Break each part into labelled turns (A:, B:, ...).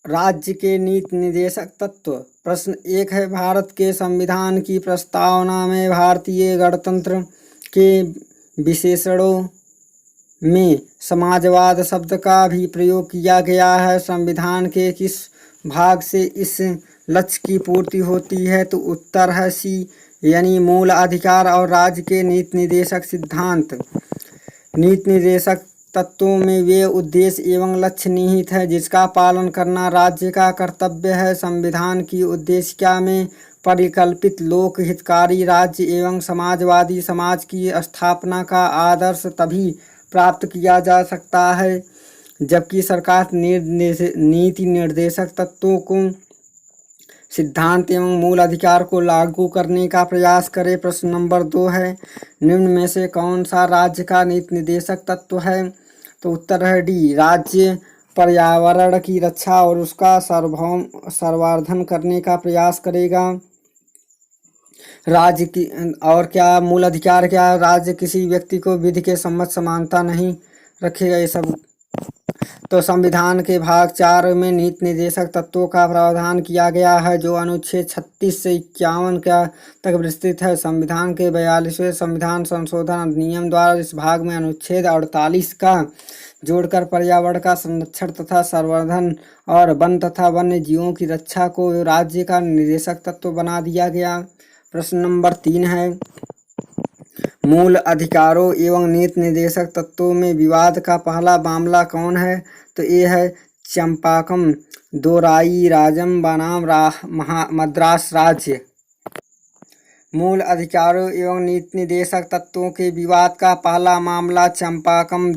A: राज्य के नीति निर्देशक तत्व। प्रश्न 1 है, भारत के संविधान की प्रस्तावना में भारतीय गणतंत्र के विशेषणों में समाजवाद शब्द का भी प्रयोग किया गया है। संविधान के किस भाग से इस लक्ष्य की पूर्ति होती है? तो उत्तर है सी, यानी मूल अधिकार और राज्य के नीति निर्देशक सिद्धांत। नीति निर्देशक तत्वों में वे उद्देश्य एवं लक्ष्य निहित है जिसका पालन करना राज्य का कर्तव्य है। संविधान की उद्देशिका में परिकल्पित लोक हितकारी राज्य एवं समाजवादी समाज की स्थापना का आदर्श तभी प्राप्त किया जा सकता है जबकि सरकार नीति निर्देशक तत्वों को सिद्धांत एवं मूल अधिकार को लागू करने का प्रयास करे। प्रश्न नंबर 2 है, निम्न में से कौन सा राज्य का नीति निर्देशक तत्व है? तो उत्तर है डी, राज्य पर्यावरण की रक्षा और उसका संवर्धन करने का प्रयास करेगा। राज्य की और क्या मूल अधिकार क्या? राज्य किसी व्यक्ति को विधि के सम्मत समानता नहीं रखेगा। ये सब तो संविधान के भाग 4 में नीति निर्देशक तत्वों का प्रावधान किया गया है जो अनुच्छेद 36 से 51 तक विस्तृत है। संविधान के 42वें संविधान संशोधन अधिनियम द्वारा इस भाग में अनुच्छेद 48 का जोड़कर पर्यावरण का संरक्षण तथा संवर्धन और वन तथा वन्य जीवों की रक्षा को राज्य का निर्देशक तत्व बना दिया गया। प्रश्न नंबर 3 है, मूल अधिकारों एवं नीति निर्देशक तत्वों में विवाद का पहला मामला कौन है? तो ये है चंपाकम दोराई राजम बनाम मद्रास राज्य। मूल अधिकारों एवं नीति निर्देशक तत्वों के विवाद का पहला मामला चंपाकम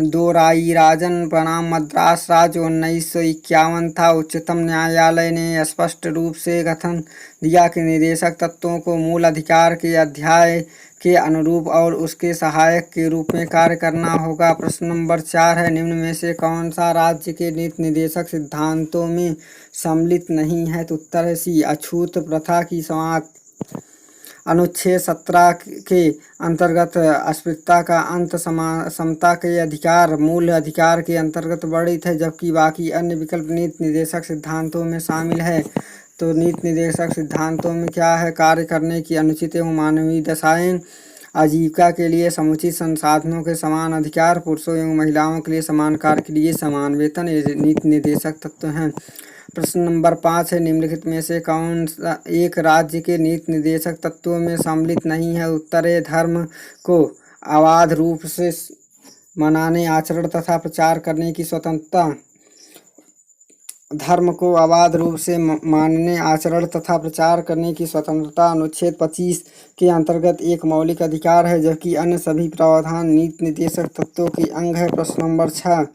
A: दोराईराजन बनाम मद्रास राज्य 1951 था। उच्चतम न्यायालय ने स्पष्ट रूप से कथन दिया कि निर्देशक तत्वों को मूल अधिकार के अध्याय के अनुरूप और उसके सहायक के रूप में कार्य करना होगा। प्रश्न नंबर 4 है, निम्न में से कौन सा राज्य के नीति निर्देशक सिद्धांतों में सम्मिलित नहीं है? तो उत्तर है सी, अछूत प्रथा की समाप्ति। अनुच्छेद 17 के अंतर्गत अस्पृश्यता का अंत, समता के अधिकार मूल अधिकार के अंतर्गत वर्णित है जबकि बाकी अन्य विकल्प नीति निर्देशक सिद्धांतों में शामिल है। तो नीति निर्देशक सिद्धांतों में क्या है? कार्य करने की अनुचित एवं मानवीय दशाएं, आजीविका के लिए समुचित संसाधनों के समान अधिकार, पुरुषों एवं महिलाओं के लिए समान कार्य के लिए समान वेतन, ये नीति निर्देशक तत्व हैं। प्रश्न नंबर 5 है, निम्नलिखित में से कौन सा एक राज्य के नीति निर्देशक तत्वों में सम्मिलित नहीं है? उत्तर है धर्म को अबाध रूप से मनाने, आचरण तथा प्रचार करने की स्वतंत्रता। धर्म को अबाध रूप से मानने, आचरण तथा प्रचार करने की स्वतंत्रता अनुच्छेद 25 के अंतर्गत एक मौलिक अधिकार है जबकि अन्य सभी प्रावधान नीति निर्देशक तत्वों के अंग है। प्रश्न नंबर 6,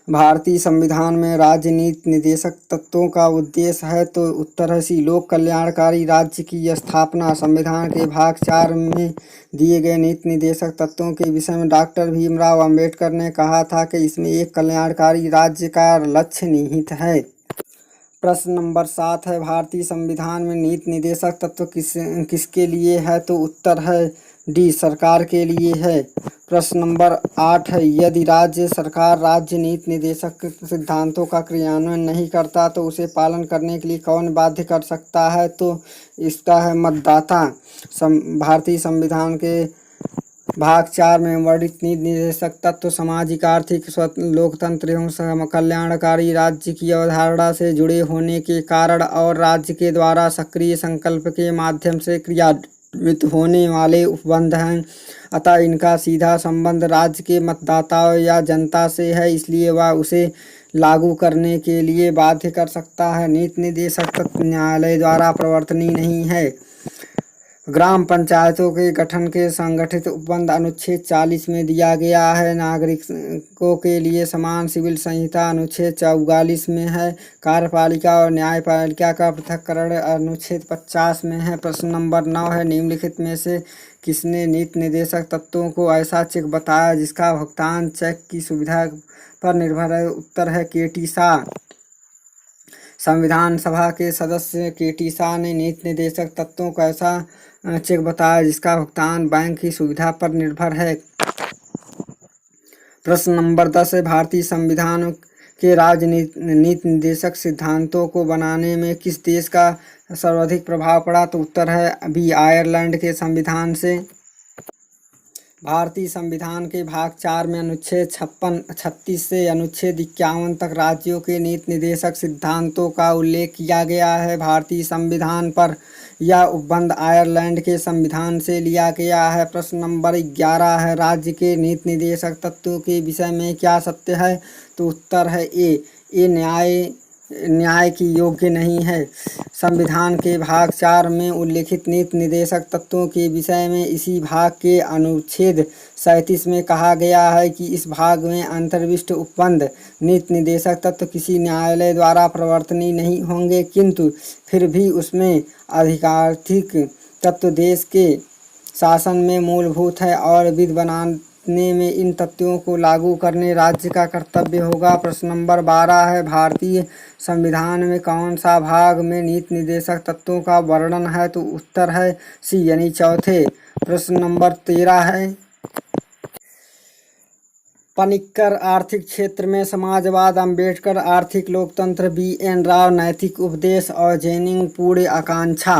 A: भारतीय संविधान में राज्य नीति निर्देशक तत्वों का उद्देश्य है? तो उत्तर है सी, लोक कल्याणकारी राज्य की स्थापना। संविधान के भाग 4 में दिए गए नीति निर्देशक तत्वों के विषय में डॉक्टर भीमराव अंबेडकर ने कहा था कि इसमें एक कल्याणकारी राज्य का लक्ष्य निहित है। प्रश्न नंबर 7 है, भारतीय संविधान में नीति निर्देशक तत्व किसके लिए है? तो उत्तर है डी, सरकार के लिए है। प्रश्न नंबर 8 है, यदि राज्य सरकार राज्य नीति निर्देशक सिद्धांतों का क्रियान्वयन नहीं करता तो उसे पालन करने के लिए कौन बाध्य कर सकता है? तो इसका है मतदाता। भारतीय संविधान के भाग 4 में वर्णित नीति निर्देशक तत्व सामाजिक, आर्थिक, लोकतंत्र एवं कल्याणकारी राज्य की अवधारणा से जुड़े होने के कारण और राज्य के द्वारा सक्रिय संकल्प के माध्यम से क्रियान्वित होने वाले उपबंध हैं। अतः इनका सीधा संबंध राज्य के मतदाताओं या जनता से है, इसलिए वह उसे लागू करने के लिए बाध्य कर सकता है। नीति निर्देशक तत्व न्यायालय द्वारा प्रवर्तनीय नहीं है। ग्राम पंचायतों के गठन के संगठित उपबंध अनुच्छेद 40 में दिया गया है। नागरिकों के लिए समान सिविल संहिता अनुच्छेद 44 में है। कार्यपालिका और न्यायपालिका का पृथक्करण अनुच्छेद 50 में है। प्रश्न नंबर 9 है, निम्नलिखित में से किसने नीति निर्देशक तत्वों को ऐसा चेक बताया जिसका भुगतान चेक की सुविधा पर निर्भर है? उत्तर है के.टी. शाह। संविधान सभा के सदस्य के.टी. शाह ने नीति निर्देशक तत्वों को ऐसा चेक बताया जिसका भुगतान बैंक की सुविधा पर निर्भर है। प्रश्न नंबर 10 है, भारतीय संविधान के नीति निर्देशक सिद्धांतों को बनाने में किस देश का सर्वाधिक प्रभाव पड़ा? तो उत्तर है बी, आयरलैंड के संविधान से। भारतीय संविधान के भाग 4 में अनुच्छेद 36 से अनुच्छेद 51 तक राज्यों के नीति निर्देशक सिद्धांतों का उल्लेख किया गया है। भारतीय संविधान पर यह उपबंध आयरलैंड के संविधान से लिया गया है। प्रश्न नंबर 11 है, राज्य के नीति निर्देशक तत्वों के विषय में क्या सत्य है? तो उत्तर है ए न्याय की योग्य नहीं है। संविधान के भाग 4 में उल्लेखित नीति निर्देशक तत्वों के विषय में इसी भाग के अनुच्छेद 37 में कहा गया है कि इस भाग में अंतर्विष्ट उपबंध नीति निर्देशक तत्व किसी न्यायालय द्वारा प्रवर्तनीय नहीं होंगे, किंतु फिर भी उसमें आधिकारिक तत्व देश के शासन में मूलभूत है और विधि बनाने में इन तत्वों को लागू करने राज्य का कर्तव्य होगा। प्रश्न नंबर 12 है, भारतीय संविधान में कौन सा भाग में नीति निर्देशक तत्वों का वर्णन है? तो उत्तर है सी, यानी चौथे। प्रश्न नंबर 13 है, पनिक्कर आर्थिक क्षेत्र में समाजवाद, अंबेडकर आर्थिक लोकतंत्र, बी.एन. राव नैतिक उपदेश और जेनिंग पूर्ण आकांक्षा।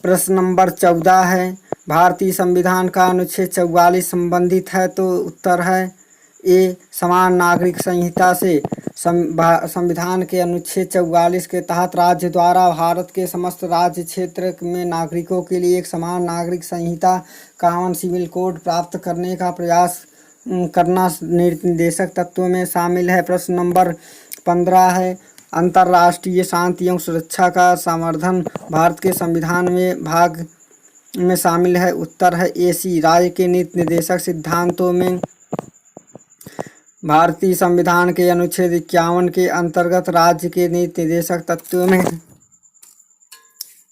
A: प्रश्न नंबर 14 है, भारतीय संविधान का अनुच्छेद 44 संबंधित है? तो उत्तर है ए, समान नागरिक संहिता से। संविधान के अनुच्छेद 44 के तहत राज्य द्वारा भारत के समस्त राज्य क्षेत्र में नागरिकों के लिए एक समान नागरिक संहिता कॉमन सिविल कोड प्राप्त करने का प्रयास करना नीति निर्देशक तत्वों में शामिल है। प्रश्न नंबर 15 है, अंतर्राष्ट्रीय शांति एवं सुरक्षा का समर्थन भारत के संविधान में भाग में शामिल है? उत्तर है ए, सी, राज्य के नीति निर्देशक सिद्धांतों में। भारतीय संविधान के अनुच्छेद 51 के अंतर्गत राज्य के नीति निर्देशक तत्वों में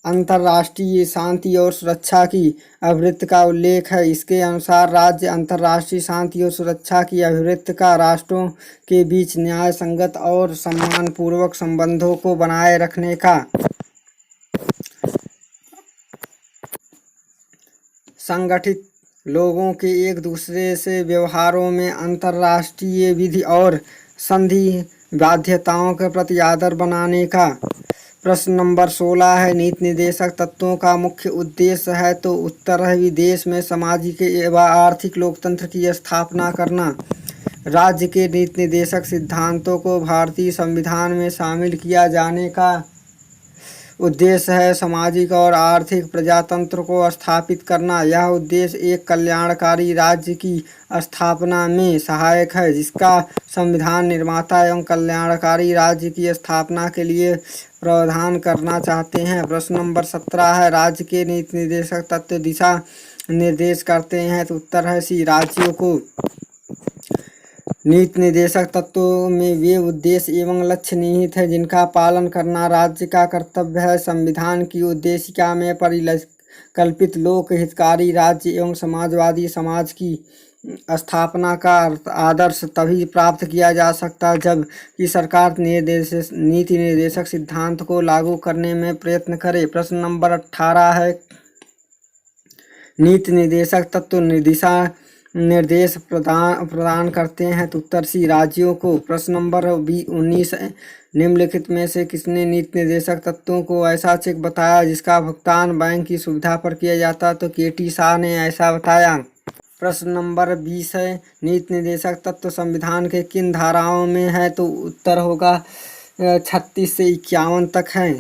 A: अंतर्राष्ट्रीय शांति और सुरक्षा की अभिवृद्धि का उल्लेख है। इसके अनुसार राज्य अंतर्राष्ट्रीय शांति और सुरक्षा की अभिवृद्धि का राष्ट्रों के बीच न्याय संगत और सम्मानपूर्वक संबंधों को बनाए रखने का संगठित लोगों के एक दूसरे से व्यवहारों में अंतर्राष्ट्रीय विधि और संधि बाध्यताओं के प्रति आदर बनाने का। प्रश्न नंबर 16 है, नीति निर्देशक तत्वों का मुख्य उद्देश्य है? तो उत्तर है देश में सामाजिक एवं आर्थिक लोकतंत्र की स्थापना करना। राज्य के नीति निर्देशक सिद्धांतों को भारतीय संविधान में शामिल किया जाने का उद्देश्य है सामाजिक और आर्थिक प्रजातंत्र को स्थापित करना। यह उद्देश्य एक कल्याणकारी राज्य की स्थापना में सहायक है, जिसका संविधान निर्माता एवं कल्याणकारी राज्य की स्थापना के लिए प्रावधान करना चाहते हैं। प्रश्न नंबर 17 है, राज्य के नीति निर्देशक तत्व दिशा निर्देश करते हैं? तो उत्तर है सी, राज्यों को नीति निर्देशक तत्वों में वे उद्देश्य एवं लक्ष्य निहित है जिनका पालन करना राज्य का कर्तव्य है। संविधान की उद्देशिका में परिकल्पित लोक हितकारी राज्य एवं समाजवादी समाज की स्थापना का आदर्श तभी प्राप्त किया जा सकता जब कि सरकार नीति निर्देशक सिद्धांत को लागू करने में प्रयत्न करे। प्रश्न नंबर 18 है, नीति निर्देशक तत्व दिशा निर्देश प्रदान करते हैं? तो उत्तर सी, राज्यों को। प्रश्न नंबर 19 है, निम्नलिखित में से किसने नीति निर्देशक तत्वों को ऐसा चेक बताया जिसका भुगतान बैंक की सुविधा पर किया जाता? तो के.टी. शाह ने ऐसा बताया। प्रश्न नंबर 20 है, नीति निर्देशक तत्व संविधान के किन धाराओं में है? तो उत्तर होगा 36 से 51 तक है।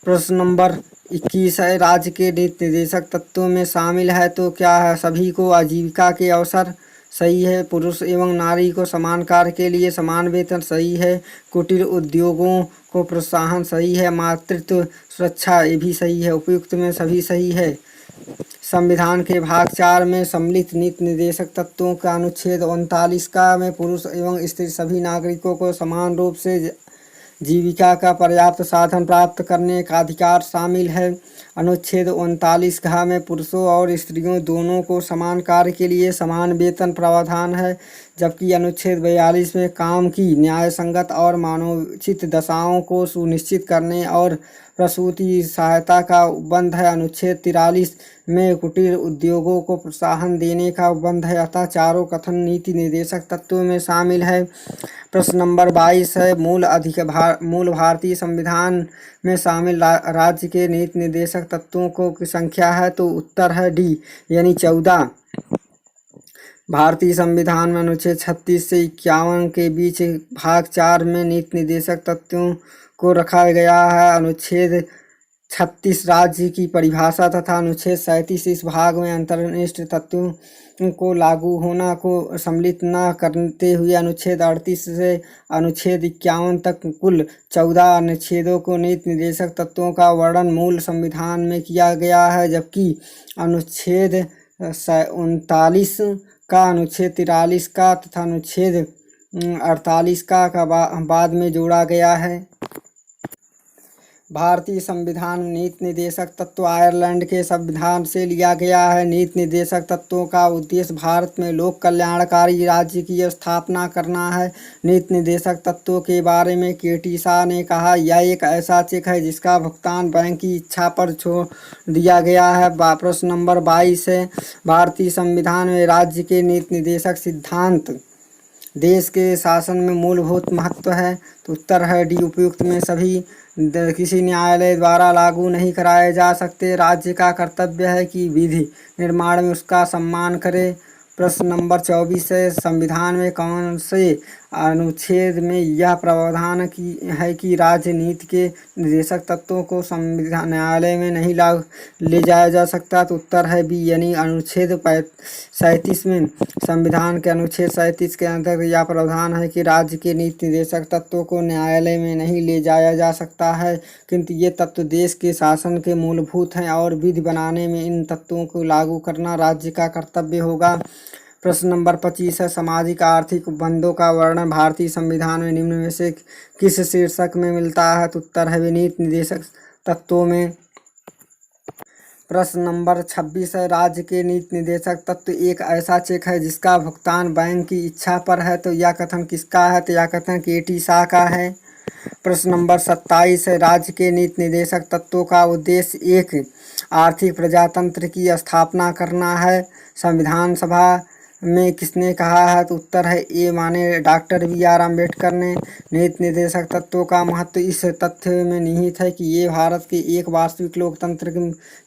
A: प्रश्न नंबर 21 है, राज्य के नीति निर्देशक तत्वों में शामिल है? तो क्या है? सभी को आजीविका के अवसर, सही है। पुरुष एवं नारी को समान कार्य के लिए समान वेतन, सही है। कुटीर उद्योगों को प्रोत्साहन, सही है। मातृत्व सुरक्षा, ये भी सही है। उपयुक्त में सभी सही है। संविधान के भाग 4 में सम्मिलित नीति निर्देशक तत्वों का अनुच्छेद 39 का में पुरुष एवं स्त्री सभी नागरिकों को समान रूप से जीविका का पर्याप्त साधन प्राप्त करने का अधिकार शामिल है। अनुच्छेद 39 घ में पुरुषों और स्त्रियों दोनों को समान कार्य के लिए समान वेतन प्रावधान है, जबकि अनुच्छेद 42 में काम की न्यायसंगत और मानवोचित दशाओं को सुनिश्चित करने और प्रसूति सहायता का उपबंध है। अनुच्छेद 43 में कुटीर उद्योगों को प्रोत्साहन देने का उपबंध है। अतः चारों कथन नीति निर्देशक तत्वों में शामिल है। प्रश्न नंबर 22 है, मूल भारतीय संविधान में शामिल राज्य के नीति निर्देशक तत्वों की संख्या है, तो उत्तर है डी यानी 14। भारतीय संविधान में अनुच्छेद 36 से 51 के बीच भाग 4 में नीति निर्देशक तत्वों को रखा गया है। अनुच्छेद 36 राज्य की परिभाषा तथा अनुच्छेद 37 इस भाग में अंतर्निहित तत्वों को लागू होना को सम्मिलित न करते हुए अनुच्छेद 38 से अनुच्छेद 51 तक कुल 14 अनुच्छेदों को नीति निर्देशक तत्वों का वर्णन मूल संविधान में किया गया है, जबकि अनुच्छेद 39 का, अनुच्छेद 43 का तथा अनुच्छेद 48 का बाद में जोड़ा गया है। भारतीय संविधान नीति निर्देशक तत्व आयरलैंड के संविधान से लिया गया है। नीति निर्देशक तत्वों का उद्देश्य भारत में लोक कल्याणकारी राज्य की स्थापना करना है। नीति निर्देशक तत्वों के बारे में के.टी. शाह ने कहा, यह एक ऐसा चेक है जिसका भुगतान बैंक की इच्छा पर छोड़ दिया गया है। प्रश्न नंबर 22 है, भारतीय संविधान में राज्य के नीति निर्देशक सिद्धांत देश के शासन में मूलभूत महत्व है, तो उत्तर है डी उपयुक्त में सभी किसी न्यायालय द्वारा लागू नहीं कराए जा सकते। राज्य का कर्तव्य है कि विधि निर्माण में उसका सम्मान करे। प्रश्न नंबर 24 है, संविधान में कौन से अनुच्छेद में यह प्रावधान है कि राजनीति के निर्देशक तत्वों को संविधान न्यायालय में नहीं ले जाया जा सकता, तो उत्तर है बी यानी अनुच्छेद 37 में। संविधान के अनुच्छेद 37 के अंतर्गत यह प्रावधान है कि राज्य के नीति निर्देशक तत्वों को न्यायालय में नहीं ले जाया जा सकता है, किंतु ये तत्व देश के शासन के मूलभूत हैं और विधि बनाने में इन तत्वों को लागू करना राज्य का कर्तव्य होगा। प्रश्न नंबर 25 है, सामाजिक आर्थिक उपबंधों का वर्णन भारतीय संविधान में निम्न में से किस शीर्षक में मिलता है, तो उत्तर है नीति निर्देशक तत्वों में। प्रश्न नंबर 26 है, राज्य के नीति निर्देशक तत्व एक ऐसा चेक है जिसका भुगतान बैंक की इच्छा पर है, तो यह कथन किसका है, तो यह कथन के.टी. शाह का है। प्रश्न नंबर 27 है, राज्य के नीति निर्देशक तत्वों का उद्देश्य एक आर्थिक प्रजातंत्र की स्थापना करना है। संविधान सभा में किसने कहा है, तो उत्तर है ए माने डॉक्टर बी.आर. अम्बेडकर ने। नीति निर्देशक तत्वों का महत्व इस तथ्य में निहित है कि ये भारत के एक वास्तविक लोकतंत्र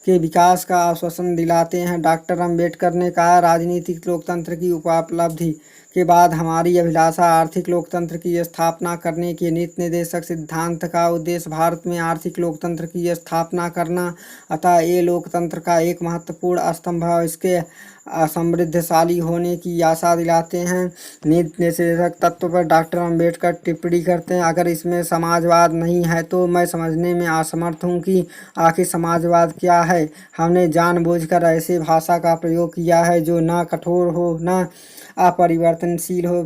A: के विकास का आश्वासन दिलाते हैं। डॉक्टर अम्बेडकर ने कहा, राजनीतिक लोकतंत्र की उपलब्धि के बाद हमारी अभिलाषा आर्थिक लोकतंत्र की स्थापना करने के नीति निर्देशक सिद्धांत का उद्देश्य भारत में आर्थिक लोकतंत्र की स्थापना करना, अतः ये लोकतंत्र का एक महत्वपूर्ण स्तंभ है, इसके समृद्धशाली होने की आशा दिलाते हैं। नीति निर्देशक तत्व पर डॉक्टर अम्बेडकर टिप्पणी करते हैं, अगर इसमें समाजवाद नहीं है तो मैं समझने में असमर्थ हूँ कि आखिर समाजवाद क्या है। हमने जानबूझकर ऐसे भाषा का प्रयोग किया है जो न कठोर हो न अपरिवर्तनशील हो,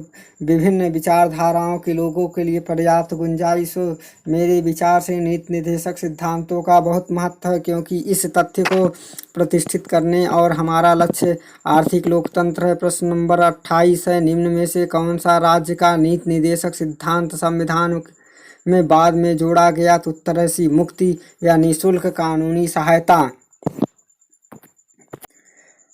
A: विभिन्न विचारधाराओं के लोगों के लिए पर्याप्त गुंजाइश हो। मेरे विचार से नीति निर्देशक सिद्धांतों का बहुत महत्व है, क्योंकि इस तथ्य को प्रतिष्ठित करने और हमारा लक्ष्य आर्थिक लोकतंत्र है। प्रश्न नंबर 28 है, निम्न में से कौन सा राज्य का नीति निर्देशक सिद्धांत संविधान में बाद में जोड़ा गया, तो उत्तर है सी मुक्ति या निःशुल्क कानूनी सहायता।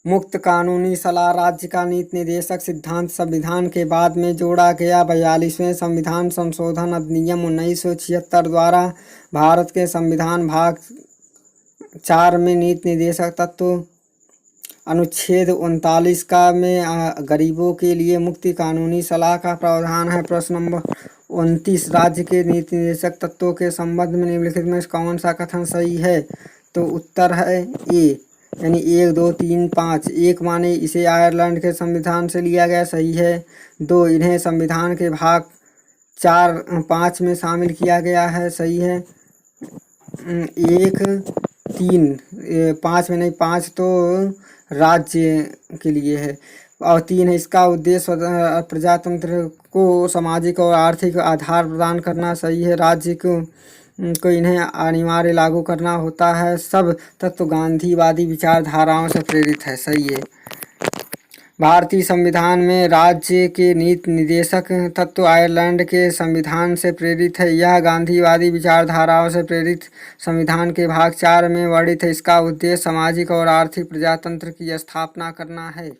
A: मुक्त कानूनी सलाह राज्य का नीति निर्देशक सिद्धांत संविधान के बाद में जोड़ा गया। 42वें संविधान संशोधन अधिनियम 1976 द्वारा भारत के संविधान भाग 4 में नीति निर्देशक तत्व अनुच्छेद 39 का में गरीबों के लिए मुक्त कानूनी सलाह का प्रावधान है। प्रश्न नंबर 29, राज्य के नीति निर्देशक तत्वों के संबंध में निम्नलिखित में कौन सा कथन सही है, तो उत्तर है ए यानी 1, 2, 3, 5। 1 माने इसे आयरलैंड के संविधान से लिया गया, सही है। 2, इन्हें संविधान के भाग 5 में शामिल किया गया है, सही है। 1, 3, 5 में नहीं, 5 तो राज्य के लिए है। और 3 है इसका उद्देश्य प्रजातंत्र को सामाजिक और आर्थिक आधार प्रदान करना। सही है, राज्य को इन्हें अनिवार्य लागू करना होता है। सब तत्व गांधीवादी विचारधाराओं से प्रेरित है। सही है। भारतीय संविधान में राज्य के नीति निर्देशक तत्व आयरलैंड के संविधान से प्रेरित है। यह गांधीवादी विचारधाराओं से प्रेरित संविधान के भाग 4 में वर्णित है। इसका उद्देश्य सामाजिक और आर्थिक प्रजातंत्र की स्थापना करना है।